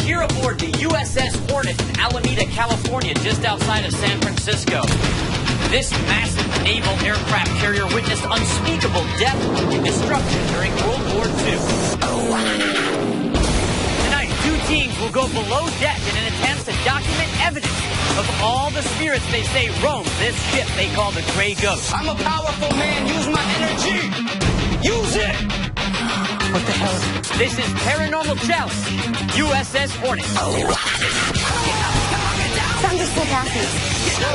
here aboard the USS Hornet in Alameda, California, just outside of San Francisco. This massive naval aircraft carrier witnessed unspeakable death and destruction during World War II. Tonight, two teams will go below deck in an attempt to document evidence of all the spirits they say roam this ship they call the Gray Ghost. I'm a powerful man. Use my energy. Use it. What the hell? This is Paranormal Challenge, USS Hornet. I'm just so happy. Go.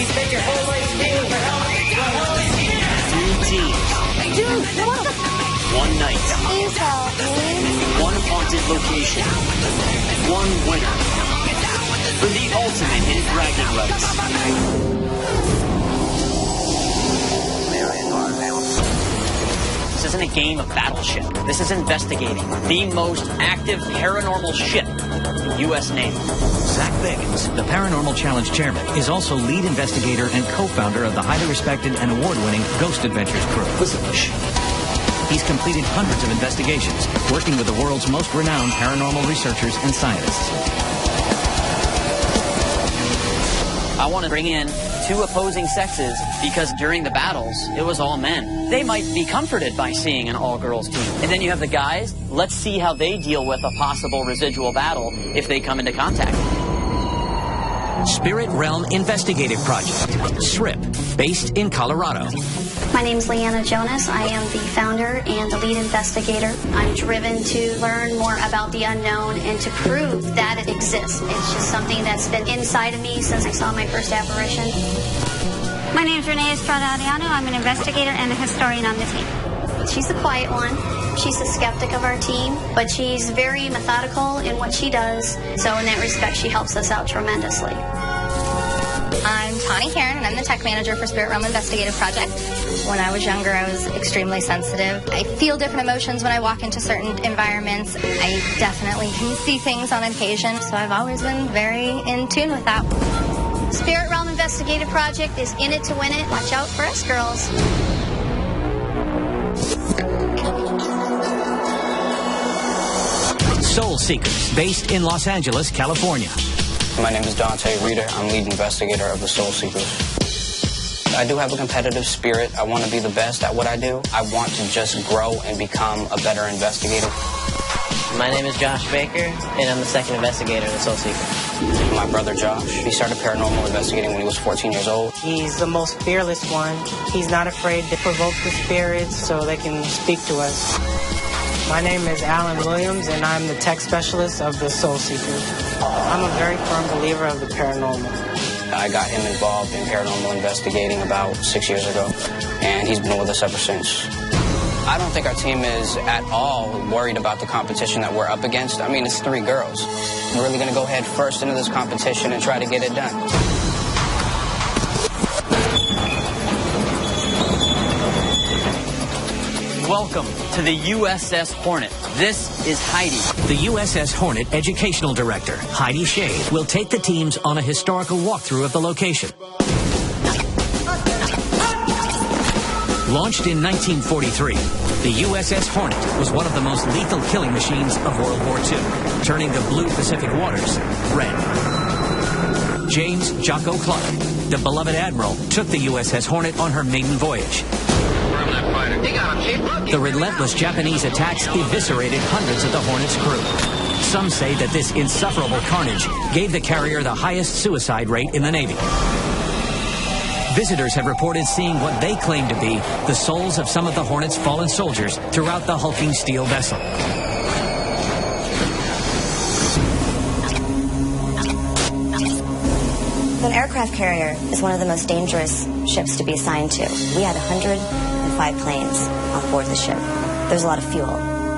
You spent your whole life stealing for help. Two teams. Dude, what the? One night. Please help me. One haunted location. One winner. For the ultimate in bragging rights. This isn't a game of Battleship. This is investigating the most active paranormal ship in U.S. Navy. Zak Bagans, the Paranormal Challenge chairman, is also lead investigator and co-founder of the highly respected and award-winning Ghost Adventures crew. He's completed hundreds of investigations, working with the world's most renowned paranormal researchers and scientists. I want to bring in two opposing sexes because during the battles, it was all men. They might be comforted by seeing an all-girls team. And then you have the guys. Let's see how they deal with a possible residual battle if they come into contact. Spirit Realm Investigative Project, SRIP, based in Colorado. My name's Leanna Jonas. I am the founder and the lead investigator. I'm driven to learn more about the unknown and to prove that it exists. It's just something that's been inside of me since I saw my first apparition. My name's Renee Estrada Ariano. I'm an investigator and a historian on the team. She's the quiet one. She's the skeptic of our team, but she's very methodical in what she does. So in that respect, she helps us out tremendously. I'm Tawny Heron, and I'm the tech manager for Spirit Realm Investigative Project. When I was younger, I was extremely sensitive. I feel different emotions when I walk into certain environments. I definitely can see things on occasion, so I've always been very in tune with that. Spirit Realm Investigative Project is in it to win it. Watch out for us, girls. Soul Seekers, based in Los Angeles, California. My name is Dante Reeder. I'm lead investigator of the Soul Seekers. I do have a competitive spirit. I want to be the best at what I do. I want to just grow and become a better investigator. My name is Josh Baker, and I'm the second investigator of the Soul Seekers. My brother Josh, he started paranormal investigating when he was 14 years old. He's the most fearless one. He's not afraid to provoke the spirits so they can speak to us. My name is Alan Williams, and I'm the tech specialist of the Soul Seekers. I'm a very firm believer of the paranormal. I got him involved in paranormal investigating about 6 years ago, and he's been with us ever since. I don't think our team is at all worried about the competition that we're up against. I mean, it's 3 girls. We're really going to go head first into this competition and try to get it done. Welcome to the USS Hornet. This is Heidi. The USS Hornet Educational Director, Heidi Shade, will take the teams on a historical walkthrough of the location. Launched in 1943, the USS Hornet was one of the most lethal killing machines of World War II, turning the blue Pacific waters red. James Jocko Clark, the beloved admiral, took the USS Hornet on her maiden voyage. The relentless Japanese attacks eviscerated hundreds of the Hornet's crew. Some say that this insufferable carnage gave the carrier the highest suicide rate in the Navy. Visitors have reported seeing what they claim to be the souls of some of the Hornet's fallen soldiers throughout the hulking steel vessel. An aircraft carrier is one of the most dangerous ships to be assigned to. We had 105 planes on board the ship. There's a lot of fuel.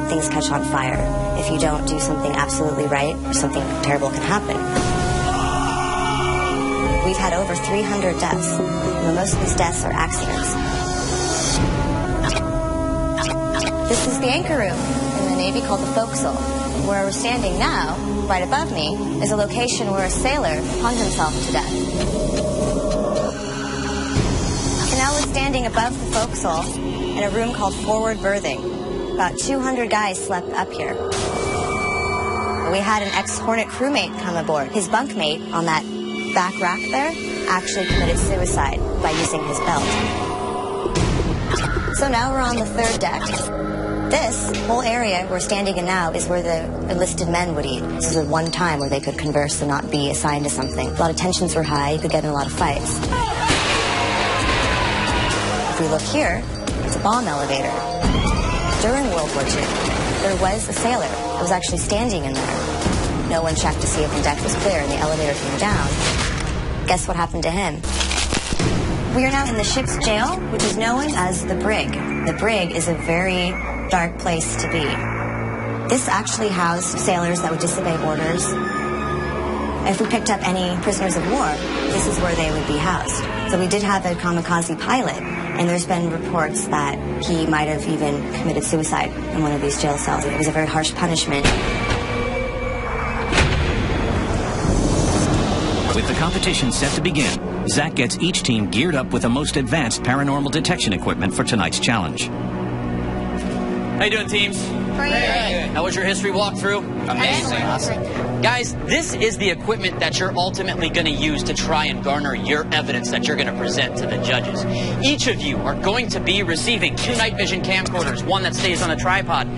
Things catch on fire. If you don't do something absolutely right, something terrible can happen. We've had over 300 deaths, and most of these deaths are accidents. This is the anchor room in the Navy called the forecastle. Where we're standing now, right above me, is a location where a sailor hung himself to death. And now we're standing above the forecastle in a room called forward berthing. About 200 guys slept up here. We had an ex-Hornet crewmate come aboard. His bunkmate on that back rack there actually committed suicide by using his belt. So now we're on the 3rd deck. This whole area we're standing in now is where the enlisted men would eat. This is the one time where they could converse and not be assigned to something. A lot of tensions were high. You could get in a lot of fights. If we look here, it's a bomb elevator. During World War II, there was a sailor that was actually standing in there. No one checked to see if the deck was clear and the elevator came down. Guess what happened to him? We are now in the ship's jail, which is known as the brig. The brig is a very dark place to be. This actually housed sailors that would disobey orders. If we picked up any prisoners of war, this is where they would be housed. So we did have a kamikaze pilot, and there's been reports that he might have even committed suicide in one of these jail cells. It was a very harsh punishment. With the competition set to begin, Zak gets each team geared up with the most advanced paranormal detection equipment for tonight's challenge. How you doing, teams? Great. How was your history walkthrough? Amazing. Awesome. Guys, this is the equipment that you're ultimately going to use to try and garner your evidence that you're going to present to the judges. Each of you are going to be receiving 2 night vision camcorders, one that stays on a tripod,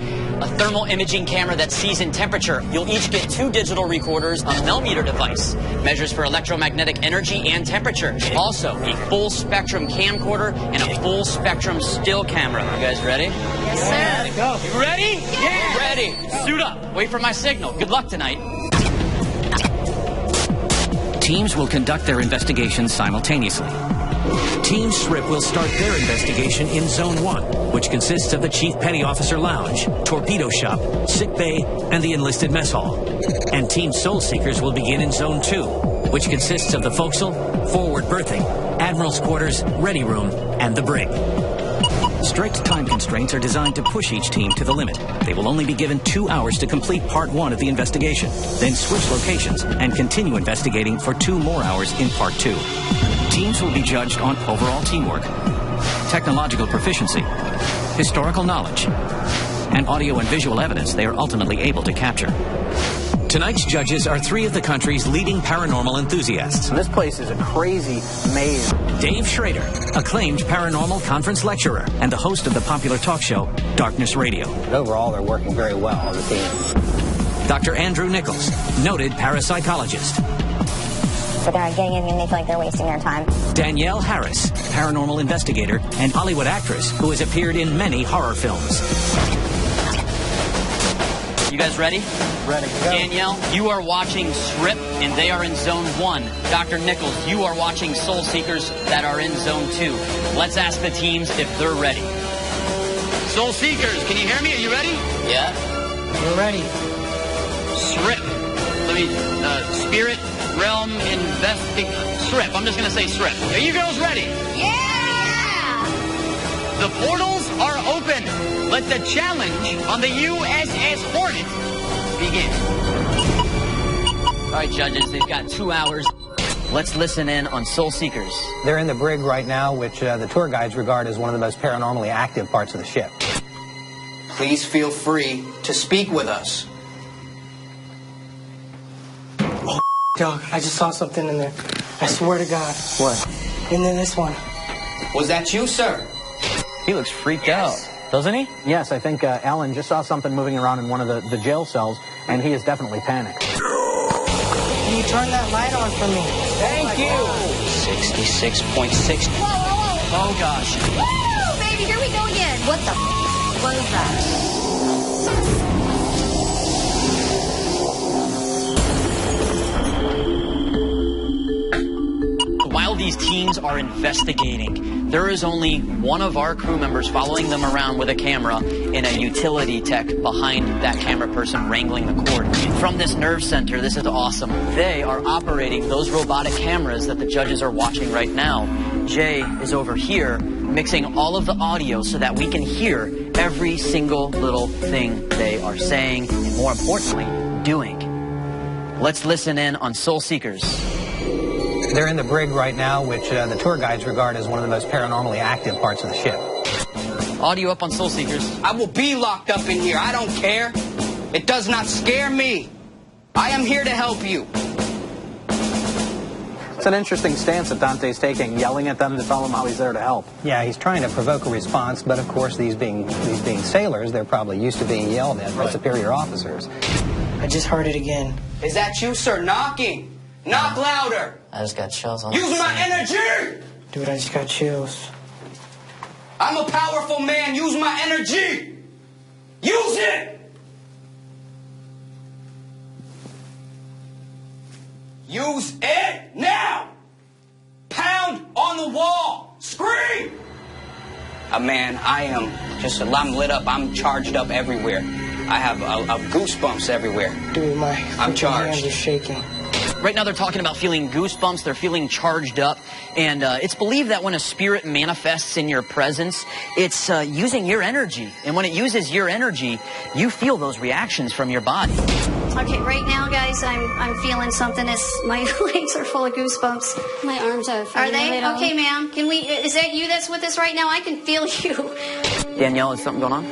a thermal imaging camera that sees in temperature. You'll each get 2 digital recorders, a Melmeter device, measures for electromagnetic energy and temperature. Also, a full spectrum camcorder and a full spectrum still camera. You guys ready? Yes, sir. Go. You ready? Yeah. Ready. Suit up. Wait for my signal. Good luck tonight. Teams will conduct their investigations simultaneously. Team SRIP will start their investigation in Zone 1, which consists of the Chief Petty Officer Lounge, Torpedo Shop, Sick Bay, and the Enlisted Mess Hall. And Team Soul Seekers will begin in Zone 2, which consists of the forecastle, forward berthing, Admiral's Quarters, Ready Room, and the brig. Strict time constraints are designed to push each team to the limit. They will only be given 2 hours to complete Part 1 of the investigation, then switch locations and continue investigating for 2 more hours in Part 2. Teams will be judged on overall teamwork, technological proficiency, historical knowledge, and audio and visual evidence they are ultimately able to capture. Tonight's judges are 3 of the country's leading paranormal enthusiasts. This place is a crazy maze. Dave Schrader, acclaimed paranormal conference lecturer and the host of the popular talk show Darkness Radio. Overall, they're working very well as a team. Dr. Andrew Nichols, noted parapsychologist. So they're getting in and they feel like they're wasting their time. Danielle Harris, paranormal investigator and Hollywood actress who has appeared in many horror films. You guys ready? Ready. Go. Danielle, you are watching SRIP, and they are in Zone 1. Dr. Nichols, you are watching Soul Seekers that are in Zone 2. Let's ask the teams if they're ready. Soul Seekers, can you hear me? Are you ready? Yeah. We're ready. SRIP. Spirit Realm SRIP. I'm just going to say SRIP. Are you girls ready? Yeah! The portals are open. Let the challenge on the USS Hornet begin. All right, judges, they've got 2 hours. Let's listen in on Soul Seekers. They're in the brig right now, which the tour guides regard as one of the most paranormally active parts of the ship. Please feel free to speak with us. Oh, dog, I just saw something in there. I swear to God. What? And then this one. Was that you, sir? He looks freaked out, doesn't he? Yes, I think Alan just saw something moving around in one of the jail cells, and he is definitely panicked. Can you turn that light on for me? Thank you. 66.6. Oh, gosh. Woo! Baby, here we go again. What the was that? While these teams are investigating, there is only one of our crew members following them around with a camera and a utility tech behind that camera person wrangling the cord. From this nerve center, this is awesome. They are operating those robotic cameras that the judges are watching right now. Jay is over here mixing all of the audio so that we can hear every single little thing they are saying and, more importantly, doing. Let's listen in on Soul Seekers. They're in the brig right now, which the tour guides regard as one of the most paranormally active parts of the ship. Audio up on Soul Seekers. I will be locked up in here. I don't care. It does not scare me. I am here to help you. It's an interesting stance that Dante's taking, yelling at them to tell them how he's there to help. Yeah, he's trying to provoke a response, but of course, these being sailors, they're probably used to being yelled at by superior officers. I just heard it again. Is that you, sir, knocking? Knock louder. I just got chills on Use my energy. Dude, I just got chills. I'm a powerful man. Use my energy. Use it. Use it now. Pound on the wall. Scream. Man, I'm lit up. I'm charged up everywhere. I have goosebumps everywhere. Dude, I'm charged. hands are shaking. Right now they're talking about feeling goosebumps, they're feeling charged up, and it's believed that when a spirit manifests in your presence, it's using your energy. And when it uses your energy, you feel those reactions from your body. Okay, right now, guys, I'm feeling something. My legs are full of goosebumps. My arms are. Are they? Okay, ma'am. Is that you that's with us right now? I can feel you. Danielle, is something going on?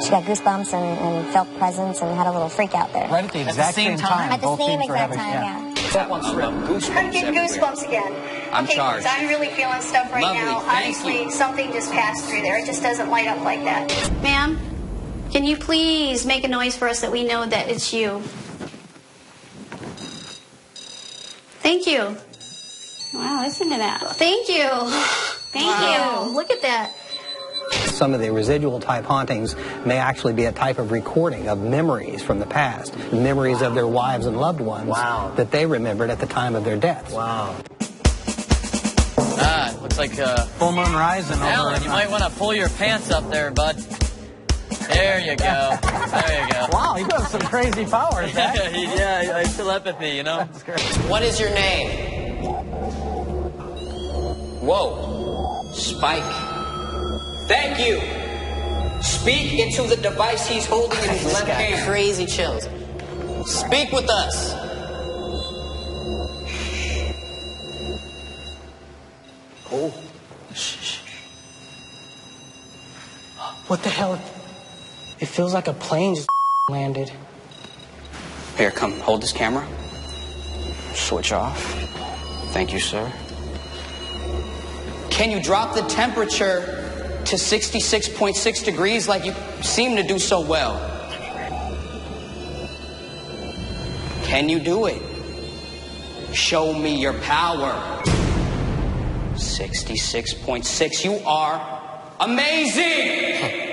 She got goosebumps and felt presence and had a little freak out there. Right at the exact same time. At the same exact time, yeah. That one's real. Goosebumps I'm getting everywhere. goosebumps again. I'm okay, charged. I'm really feeling stuff right Lovely. now. Thank Obviously, you. something just passed through there. It just doesn't light up like that. Ma'am, can you please make a noise for us that we know that it's you? Thank you. Wow, listen to that. Thank you. Thank you. Look at that. Some of the residual type hauntings may actually be a type of recording of memories from the past, memories of their wives and loved ones that they remembered at the time of their deaths. Wow. Looks like Full moon rising over. Alan, you might want to pull your pants up there, bud. There you go. There you go. Wow, you got some crazy powers, Zach. Yeah, telepathy, you know? That's great. What is your name? Whoa. Spike. Thank you. Speak into the device he's holding in his left hand. Crazy chills. Speak with us. Oh. Shh. What the hell? It feels like a plane just landed. Here, come, hold this camera. Switch off. Thank you, sir. Can you drop the temperature to 66.6 degrees like you seem to do so well? Can you do it? Show me your power. 66.6. You are amazing!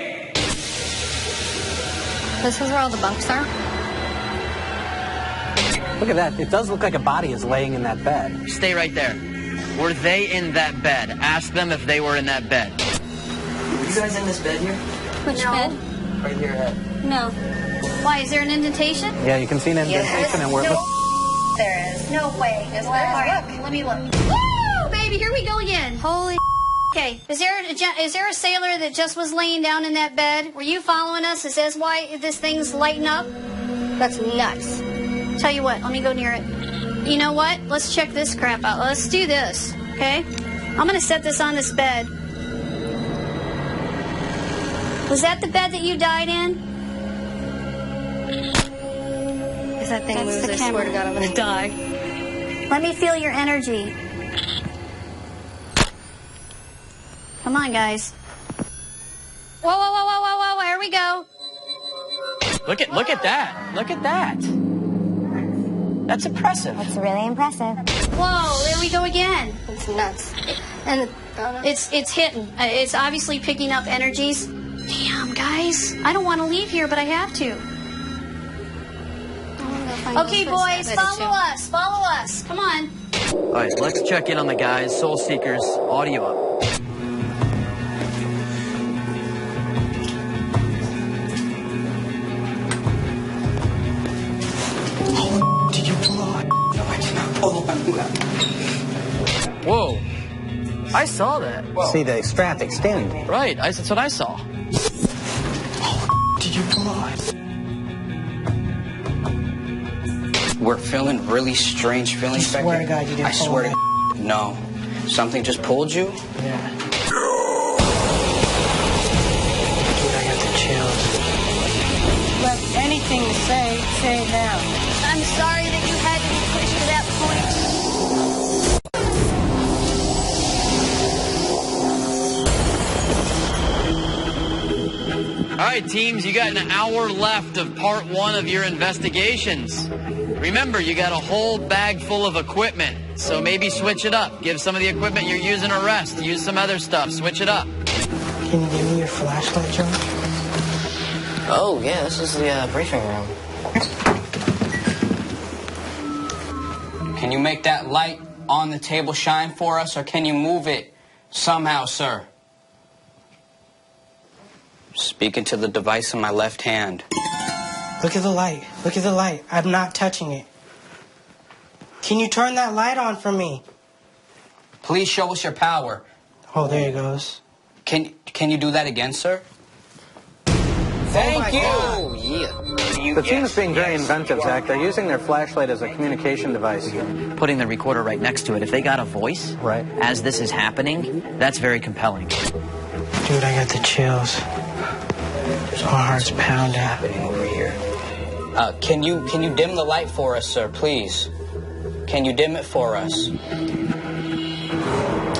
This is where all the bunks are. Look at that. It does look like a body is laying in that bed. Stay right there. Were they in that bed? Ask them if they were in that bed. Were you guys in this bed here? Which No. bed? Right here. No. Why, is there an indentation? Yeah, you can see an indentation and where it looks. There is. No way. Is there? All right, let me look. Woo, baby, here we go again. Holy. Okay, is there a sailor that just was laying down in that bed? Were you following us? Is that why this thing's lighting up? That's nuts. Tell you what, let me go near it. You know what? Let's check this crap out. Let's do this, okay? I'm gonna set this on this bed. Was that the bed that you died in? If that thing moves, I swear to God, I'm gonna die. Let me feel your energy. Come on, guys. Whoa, whoa, whoa, whoa, whoa, whoa, here we go. Look at that. Look at that. That's impressive. That's really impressive. Whoa, there we go again. It's nuts. And it's hitting. It's obviously picking up energies. Damn, guys. I don't want to leave here, but I have to. Okay, boys, follow us. Follow us. Come on. All right, let's check in on the guys. Soul Seekers, audio up. Did you pull on? No, I did not pull on. Whoa. I saw that. See the strap extend. Right, that's what I saw. Did you pull on? We're feeling really strange feelings I back swear here. to God you didn't I pull swear on. to no. Something just pulled you? Yeah. Dude, I got the chills. Look, anything to say it now. I'm sorry that you had to be pushed to that All right, teams, you got an hour left of part 1 of your investigations. Remember, you got a whole bag full of equipment, so maybe switch it up. Give some of the equipment you're using a rest. Use some other stuff. Switch it up. Can you give me your flashlight, John? Oh, yeah, this is the briefing room. Can you make that light on the table shine for us, or can you move it somehow, sir? Speaking to the device in my left hand. Look at the light. Look at the light. I'm not touching it. Can you turn that light on for me? Please show us your power. Oh, there it goes. Can you do that again, sir? Thank you. Oh, yeah. The team is being very inventive, Zach. They're using their flashlight as a communication device. Putting the recorder right next to it. If they got a voice, right, as this is happening, that's very compelling. Dude, I got the chills. My heart's pounding. Over here. Can you dim the light for us, sir, please? Can you dim it for us?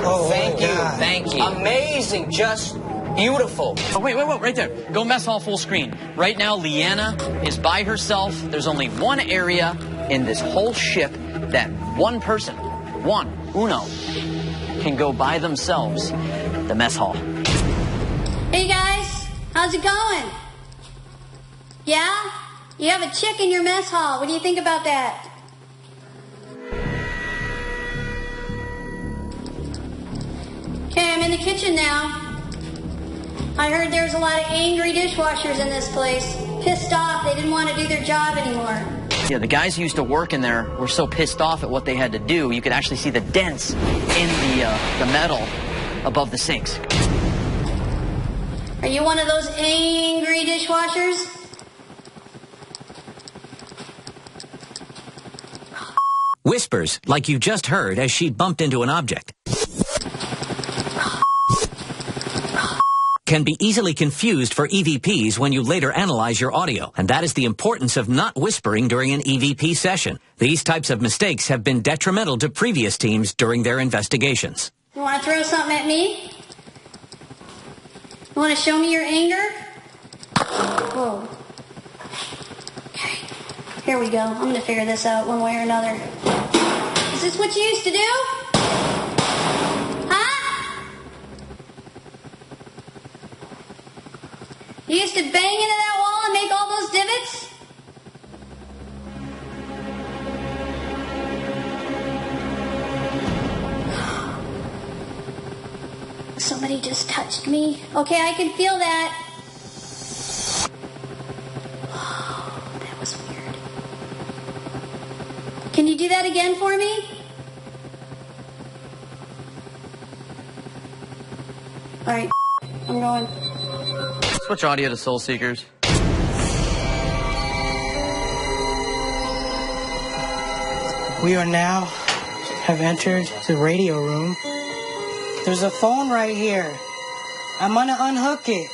Oh, thank you. God. Thank you. Amazing. Just beautiful. Oh, wait, right there. Go mess hall full screen. Right now, Leanna is by herself. There's only one area in this whole ship that one person, uno, can go by themselves. The mess hall. Hey guys, how's it going? Yeah? You have a chick in your mess hall. What do you think about that? Okay, I'm in the kitchen now. I heard there's a lot of angry dishwashers in this place. Pissed off, they didn't want to do their job anymore. Yeah, the guys who used to work in there were so pissed off at what they had to do, you could actually see the dents in the metal above the sinks. Are you one of those angry dishwashers? Whispers, like you just heard as she bumped into an object, can be easily confused for EVPs when you later analyze your audio. And that is the importance of not whispering during an EVP session. These types of mistakes have been detrimental to previous teams during their investigations. You want to throw something at me? You want to show me your anger? Whoa. Okay. Here we go. I'm going to figure this out one way or another. Is this what you used to do? Huh? You used to bang into that wall and make all those divots? Somebody just touched me. Okay, I can feel that. That was weird. Can you do that again for me? All right, I'm going. Switch audio to Soul Seekers. We are now have entered the radio room. There's a phone right here. I'm gonna unhook it.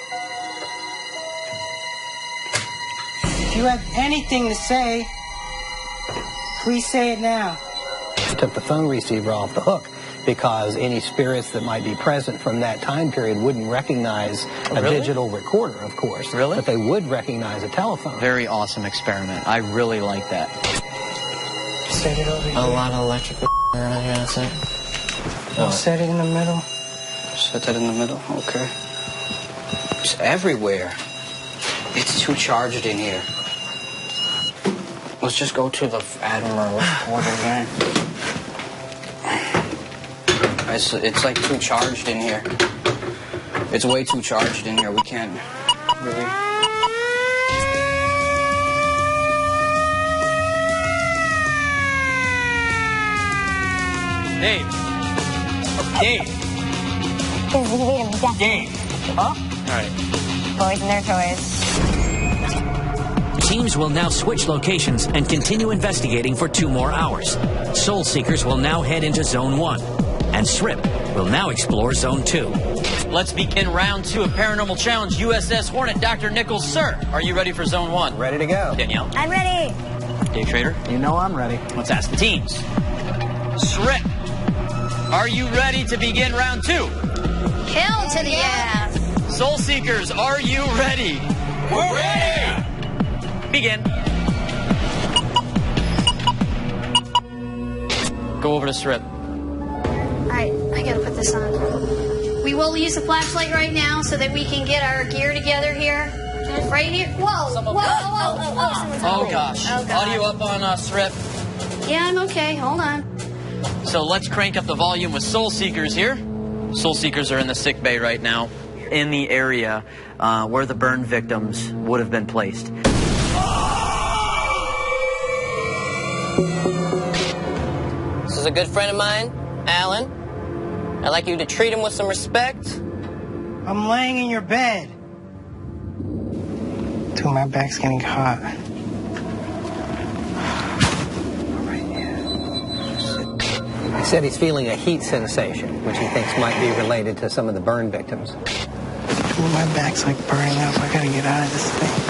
If you have anything to say, please say it now. I took the phone receiver off the hook because any spirits that might be present from that time period wouldn't recognize a digital recorder, of course. Really? But they would recognize a telephone. Very awesome experiment. I really like that. Set it over here. A lot of electrical around here, that's it. I'll set it in the middle. Set that in the middle? Okay. It's everywhere. It's too charged in here. Let's just go to the Admiral order again. It's like too charged in here. It's way too charged in here. We can't really... Dave. Dave. Huh? All right. Boys and their toys. Teams will now switch locations and continue investigating for 2 more hours. Soul Seekers will now head into Zone 1, and SRIP will now explore Zone 2. Let's begin round 2 of Paranormal Challenge USS Hornet. Dr. Nichols, sir, are you ready for Zone 1? Ready to go. Danielle? I'm ready. Day Trader. You know I'm ready. Let's ask the teams. Srip, are you ready to begin round 2? Hell to the ass. Soul Seekers, are you ready? We're ready! Begin. Go over to Srip. Alright, I gotta put this on. We will use a flashlight right now so that we can get our gear together here. Right here. Whoa! Whoa! Oh gosh. Audio up on Srip. Yeah, I'm okay. Hold on. So let's crank up the volume with Soul Seekers here. Soul Seekers are in the sick bay right now, in the area where the burn victims would have been placed. This is a good friend of mine, Alan. I'd like you to treat him with some respect. I'm laying in your bed. Dude, my back's getting hot. He said he's feeling a heat sensation, which he thinks might be related to some of the burn victims. Dude, my back's like burning up. I gotta get out of this thing.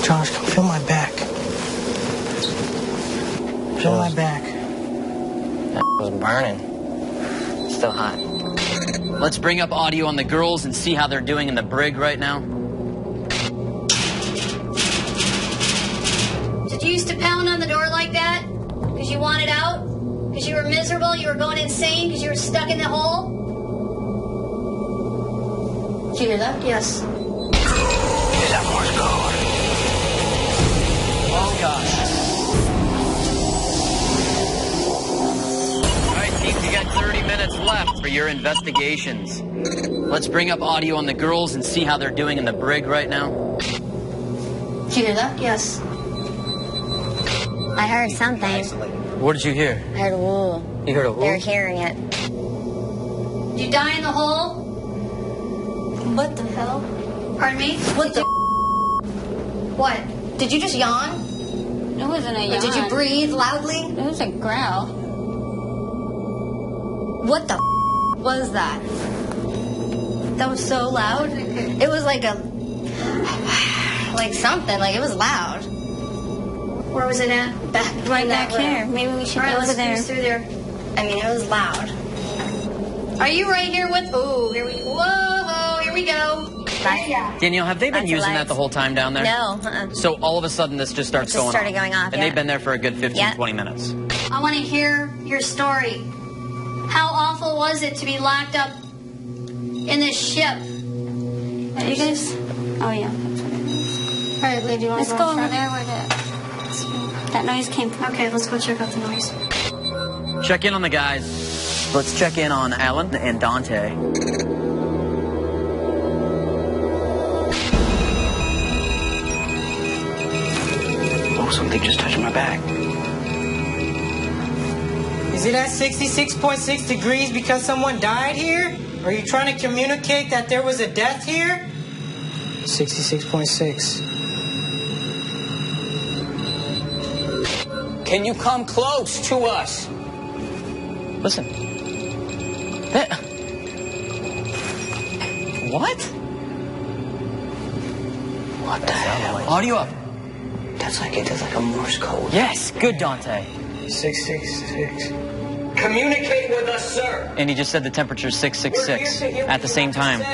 Josh, come feel my back. Feel my back. That was burning. Still hot. Let's bring up audio on the girls and see how they're doing in the brig right now. Did you used to pound on the door like that? Because you wanted out? Because you were miserable? You were going insane? Because you were stuck in the hole? Did you hear that? Yes. Is that Morse code? Oh gosh. Teams, you got 30 minutes left for your investigations. Let's bring up audio on the girls and see how they're doing in the brig right now. Did you hear that? Yes. I heard something. What did you hear? I heard a woo. You heard a woo? They're hearing it. Did you die in the hole? What the hell? Pardon me? What the? What? Did you just yawn? It wasn't a yawn. Or did you breathe loudly? It was a growl. What the was that? That was so loud. It was like something. Like it was loud. Where was it at? Right back here. Maybe we should All right, go over let's there. cruise through there. I mean, it was loud. Are you right here with? Oh, here we. Whoa! Here we go. Danielle, have they been That's using lights. that the whole time down there? No. So all of a sudden this just starts It just going started off. going off, And yeah. they've been there for a good 15, Yeah. 20 minutes. I want to hear your story. How awful was it to be locked up in this ship? Are you guys? Oh yeah. All right, Lee, do you want Let's to go over there where that noise came from. Okay, let's go check out the noise. Check in on the guys. Let's check in on Alan and Dante. Oh, something just touched my back. Is it at 66.6 degrees because someone died here? Are you trying to communicate that there was a death here? 66.6. Can you come close to us? Listen. What? What the hell? Audio up. That's like a Morse code. Yes, good, Dante. 666. Communicate with us, sir. And he just said the temperature's 666 at the same time. Is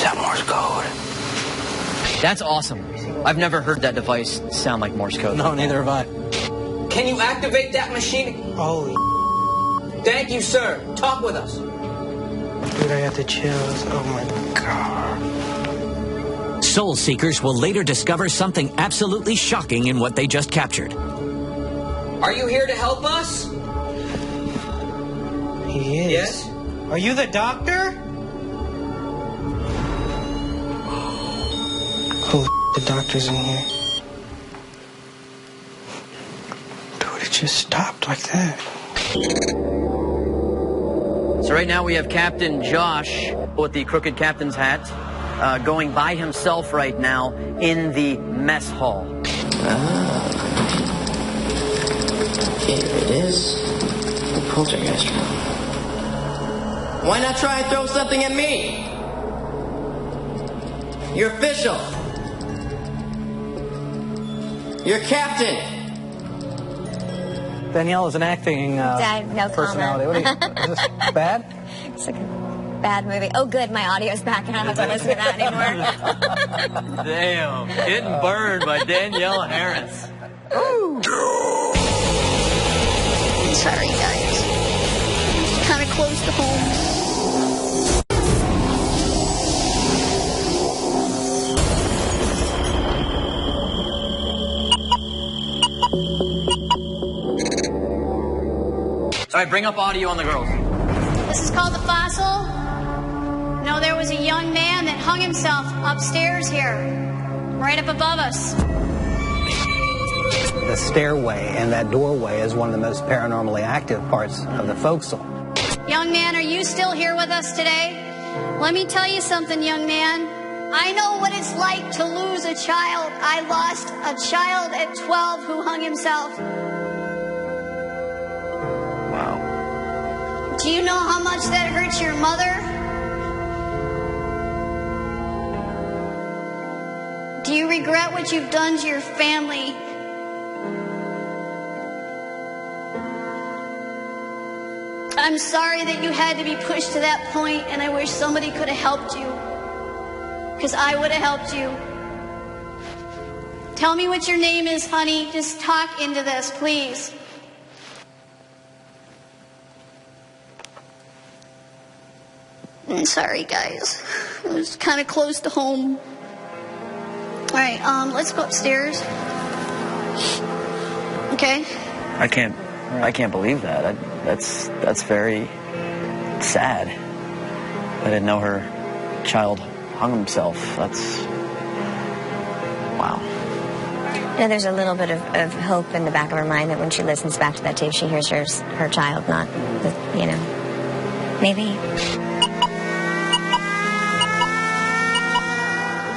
that Morse code? That's awesome. I've never heard that device sound like Morse code. No, neither have I. Can you activate that machine? Holy Thank you, sir. Talk with us. dude, I got the chills. Oh my god. Soul Seekers will later discover something absolutely shocking in what they just captured. Are you here to help us? He is. Yes. Are you the doctor? Holy the doctor's in here. Dude, it just stopped like that. So right now we have Captain Josh with the crooked captain's hat going by himself right now in the mess hall. Here it is. The poltergeist room. Why not try and throw something at me? You're official. You're captain. Danielle is an acting no personality. What comment. is this bad? It's like a bad movie. Oh, good, my audio's back. I don't have to listen to that anymore. Damn, getting burned by Danielle Harris. Sorry, guys. It's kind of close to home. All right, bring up audio on the girls. This is called the fossil. No, there was a young man that hung himself upstairs here, right up above us. The stairway and that doorway is one of the most paranormally active parts of the forecastle. Young man, are you still here with us today? Let me tell you something, young man. I know what it's like to lose a child. I lost a child at 12 who hung himself. Wow. Do you know how much that hurts your mother? Do you regret what you've done to your family? I'm sorry that you had to be pushed to that point, and I wish somebody could have helped you. Because I would have helped you. Tell me what your name is, honey. Just talk into this, please. I'm sorry, guys. It was kind of close to home. All right, let's go upstairs. Okay? I can't believe that. That's very sad. I didn't know her child hung himself. That's wow. You know, there's a little bit of hope in the back of her mind that when she listens back to that tape, she hears her child, not, you know, maybe.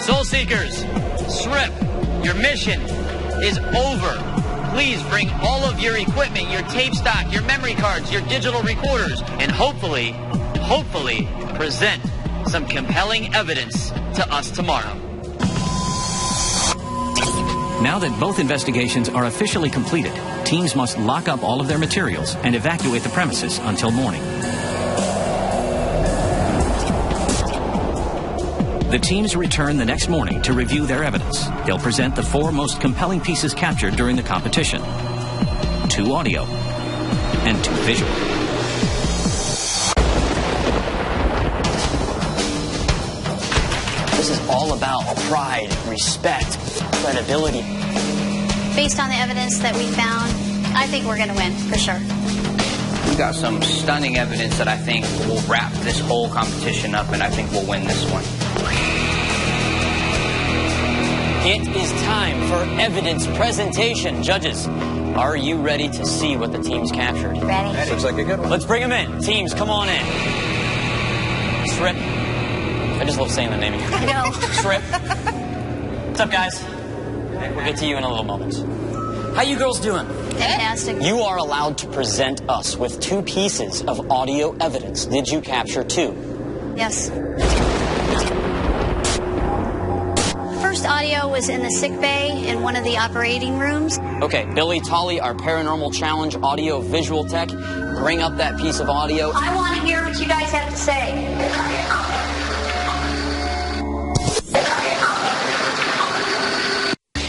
Soul Seekers, SRIP, your mission is over. Please bring all of your equipment, your tape stock, your memory cards, your digital recorders, and hopefully present some compelling evidence to us tomorrow. Now that both investigations are officially completed, teams must lock up all of their materials and evacuate the premises until morning. The teams return the next morning to review their evidence. They'll present the 4 most compelling pieces captured during the competition: 2 audio and 2 visual. This is all about pride, respect, credibility. Based on the evidence that we found, I think we're going to win, for sure. We got some stunning evidence that I think will wrap this whole competition up, and I think we'll win this one. It is time for evidence presentation. Judges, are you ready to see what the team's captured? Ready. Looks like a good one. Let's bring them in. Teams, come on in. SRIP. I just love saying the name. I know. SRIP. What's up, guys? We'll get to you in a little moment. How you girls doing? Fantastic. You are allowed to present us with 2 pieces of audio evidence. Did you capture 2? Yes. First audio was in the sick bay in one of the operating rooms. Okay, Billy Tolley, our Paranormal Challenge audio visual tech, bring up that piece of audio. I want to hear what you guys have to say.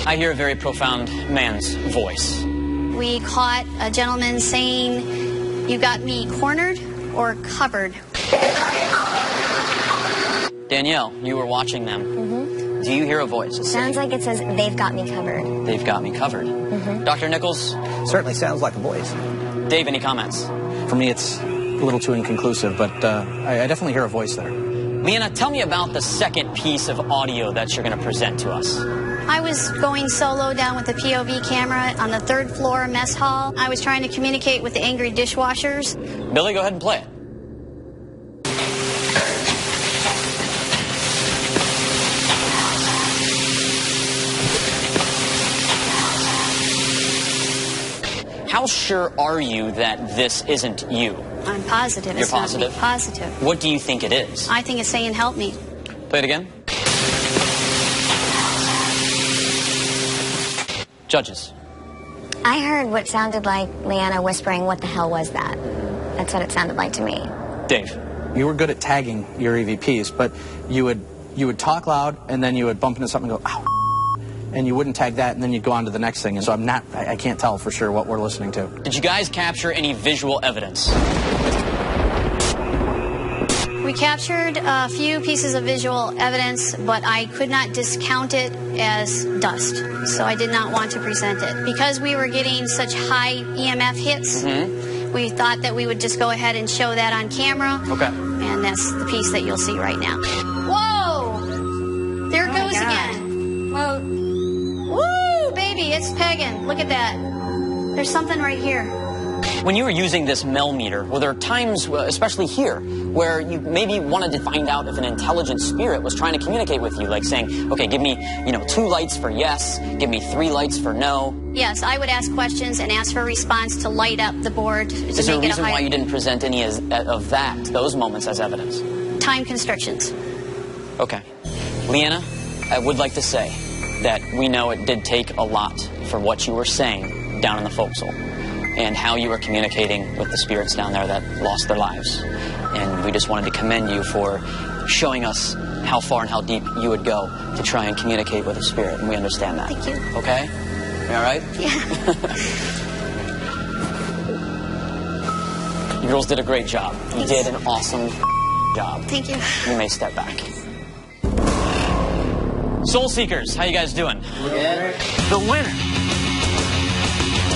I hear a very profound man's voice. We caught a gentleman saying, "You got me cornered or covered." Danielle, you were watching them. Mm-hmm. Do you hear a voice? Sounds like it says, "They've got me covered." They've got me covered. Mm-hmm. Dr. Nichols? Certainly sounds like a voice. Dave, any comments? For me, it's a little too inconclusive, but I definitely hear a voice there. Leanna, tell me about the second piece of audio that you're going to present to us. I was going solo down with the POV camera on the 3rd floor mess hall. I was trying to communicate with the angry dishwashers. Billy, go ahead and play it. How sure are you that this isn't you? I'm positive. You're it's not positive? me. Positive. What do you think it is? I think it's saying help me. Play it again. Judges. I heard what sounded like Leanna whispering, "What the hell was that?" That's what it sounded like to me. Dave. You were good at tagging your EVPs, but you would talk loud, and then you would bump into something and go, "Ow," and you wouldn't tag that, and then you'd go on to the next thing. And so I can't tell for sure what we're listening to. Did you guys capture any visual evidence? We captured a few pieces of visual evidence, but I could not discount it as dust, so I did not want to present it. Because we were getting such high EMF hits, we thought that we would just go ahead and show that on camera. Okay. And that's the piece that you'll see right now. Whoa! There it goes again. Whoa. Woo, baby, it's pegging. Look at that. There's something right here. When you were using this Mel meter, were there times, especially here, where you maybe wanted to find out if an intelligent spirit was trying to communicate with you, like saying, okay, give me, 2 lights for yes, give me 3 lights for no? Yes, I would ask questions and ask for a response to light up the board. Is there a reason why you didn't present any of those moments as evidence? Time constrictions. Okay. Leanna, I would like to say that we know it did take a lot for what you were saying down in the forecastle, and how you were communicating with the spirits down there that lost their lives. And we just wanted to commend you for showing us how far and how deep you would go to try and communicate with a spirit, and we understand that. Thank you. Okay? You all right? Yeah. You girls did a great job. You did an awesome job. Thank you. You may step back. Soul Seekers, how you guys doing? Good. The winner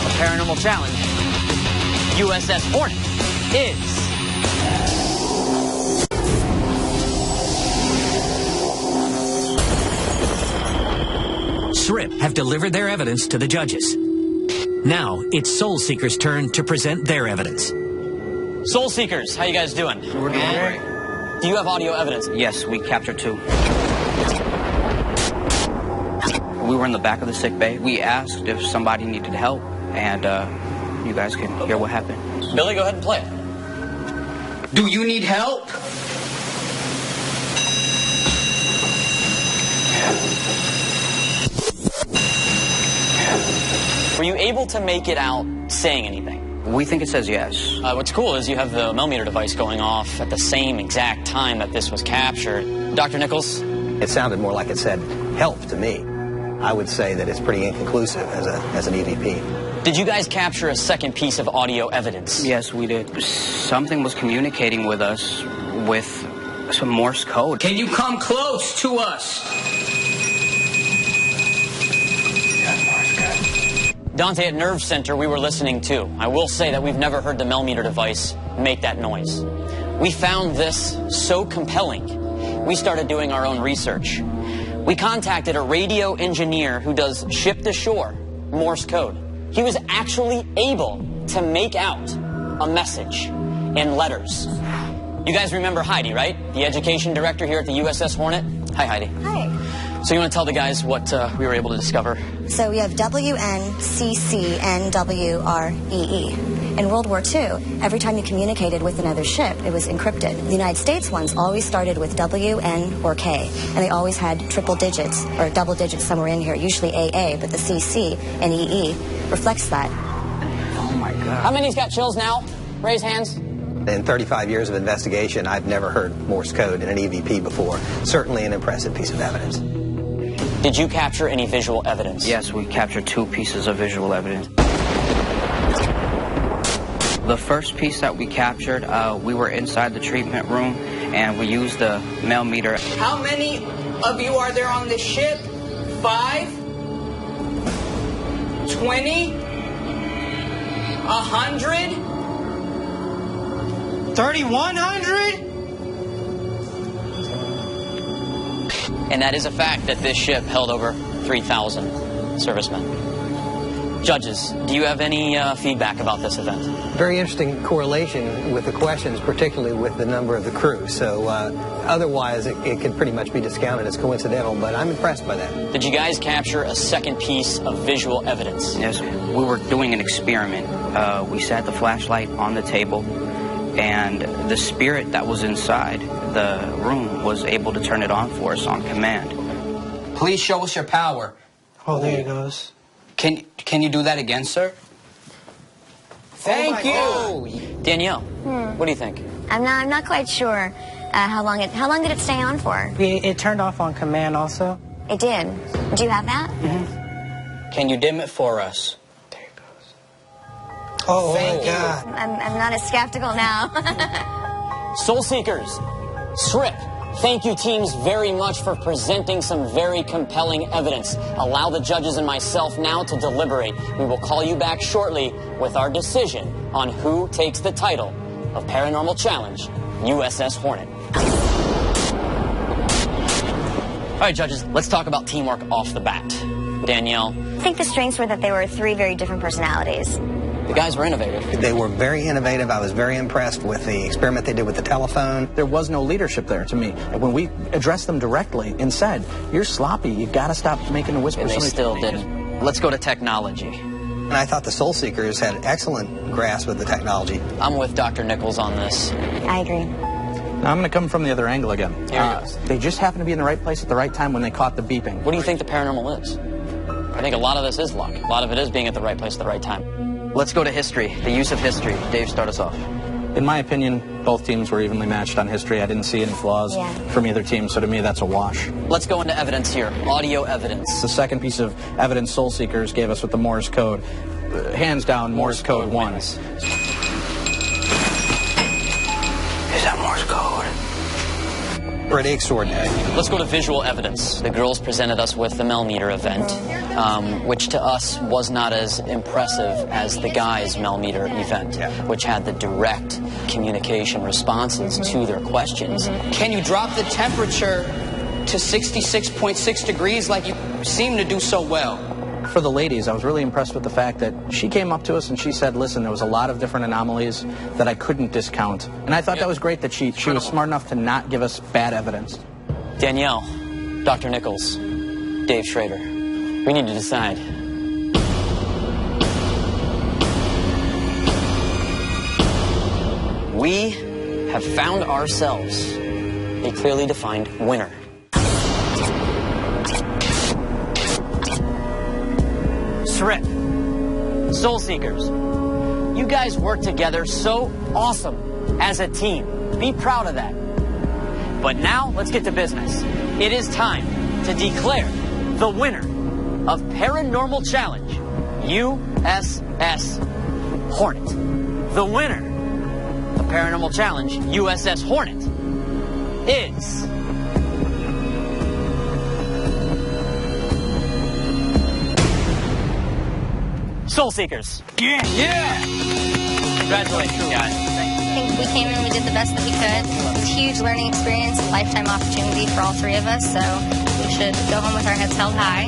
of Paranormal Challenge, USS Hornet, is... SRIP have delivered their evidence to the judges. Now, it's Soul Seekers' turn to present their evidence. Soul Seekers, how you guys doing? We're doing great. Do you have audio evidence? Yes, we captured 2. We were in the back of the sick bay. We asked if somebody needed help, and you guys can hear what happened. Billy, go ahead and play it. Do you need help? Were you able to make it out saying anything? We think it says yes. What's cool is you have the Melmeter device going off at the same exact time that this was captured. Dr. Nichols? It sounded more like it said help to me. I would say that it's pretty inconclusive as an EVP. Did you guys capture a second piece of audio evidence? Yes, we did. Something was communicating with us with some Morse code. Can you come close to us? Dante, at Nerve Center, we were listening too. I will say that we've never heard the Melmeter device make that noise. We found this so compelling, we started doing our own research. We contacted a radio engineer who does ship-to-shore Morse code. He was actually able to make out a message in letters. You guys remember Heidi, right? The education director here at the USS Hornet? Hi, Heidi. Hi. So you want to tell the guys what we were able to discover? So we have WNCCNWREE. In World War II, every time you communicated with another ship, it was encrypted. The United States ones always started with W, N, or K, and they always had triple digits, or double digits somewhere in here, usually AA, but the CC and EE reflects that. Oh my God. How many's got chills now? Raise hands. In 35 years of investigation, I've never heard Morse code in an EVP before. Certainly an impressive piece of evidence. Did you capture any visual evidence? Yes, we captured 2 pieces of visual evidence. The first piece that we captured, we were inside the treatment room, and we used the Melmeter. How many of you are there on this ship? 5? 20? 100? 3,100? And that is a fact that this ship held over 3,000 servicemen. Judges, do you have any feedback about this event? Very interesting correlation with the questions, particularly with the number of the crew. So otherwise, it could pretty much be discounted as coincidental, but I'm impressed by that. Did you guys capture a second piece of visual evidence? Yes, we were doing an experiment. We set the flashlight on the table, and the spirit that was inside the room was able to turn it on for us on command. Please show us your power. Oh, there it goes. Can you do that again, sir? Thank you. Danielle, what do you think? I'm not quite sure how long did it stay on for? It turned off on command also. It did. Do you have that? Can you dim it for us? There it goes. Oh, thank God. I'm not as skeptical now. Soul Seekers, Strip, thank you teams very much for presenting some very compelling evidence. Allow the judges and myself now to deliberate. We will call you back shortly with our decision on who takes the title of Paranormal Challenge, USS Hornet. All right, judges, let's talk about teamwork off the bat. Danielle? I think the strengths were that they were 3 very different personalities. The guys were innovative. They were very innovative. I was very impressed with the experiment they did with the telephone. There was no leadership there to me. When we addressed them directly and said, you're sloppy, you gotta stop making the whispers. And they still didn't. Let's go to technology. And I thought the Soul Seekers had excellent grasp of the technology. I'm with Dr. Nichols on this. I agree. Now I'm going to come from the other angle again. They just happened to be in the right place at the right time when they caught the beeping. What do you think the paranormal is? I think a lot of this is luck. A lot of it is being at the right place at the right time. Let's go to history, the use of history. Dave, start us off. In my opinion, both teams were evenly matched on history. I didn't see any flaws from either team, so to me that's a wash. Let's go into evidence here, audio evidence. The second piece of evidence Soul Seekers gave us with the Morse code, hands down, Morse code wins. Is that Morse code? Pretty extraordinary. Let's go to visual evidence. The girls presented us with the Melmeter event, which to us was not as impressive as the guys' Melmeter event, which had the direct communication responses to their questions. Can you drop the temperature to 66.6 degrees like you seem to do so well? For the ladies, I was really impressed with the fact that she came up to us and she said, listen, there was a lot of different anomalies that I couldn't discount. And I thought that was great that she was smart enough to not give us bad evidence. Danielle, Dr. Nichols, Dave Schrader, we need to decide. We have found ourselves a clearly defined winner. Strip, Soul Seekers, you guys work together so awesome as a team. Be proud of that. But now, let's get to business. It is time to declare the winner of Paranormal Challenge, USS Hornet. The winner of Paranormal Challenge, USS Hornet, is... Soul Seekers. Yeah! Congratulations, guys. I think we came in, we did the best that we could. It was a huge learning experience, a lifetime opportunity for all 3 of us, so we should go home with our heads held high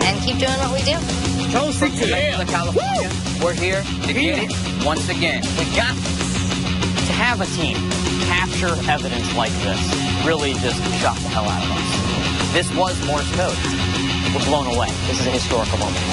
and keep doing what we do. Soul Seekers, California. We're here to get it once again. We got to have a team capture evidence like this. Really just shocked the hell out of us. This was Morse code. We're blown away. This is a historical moment.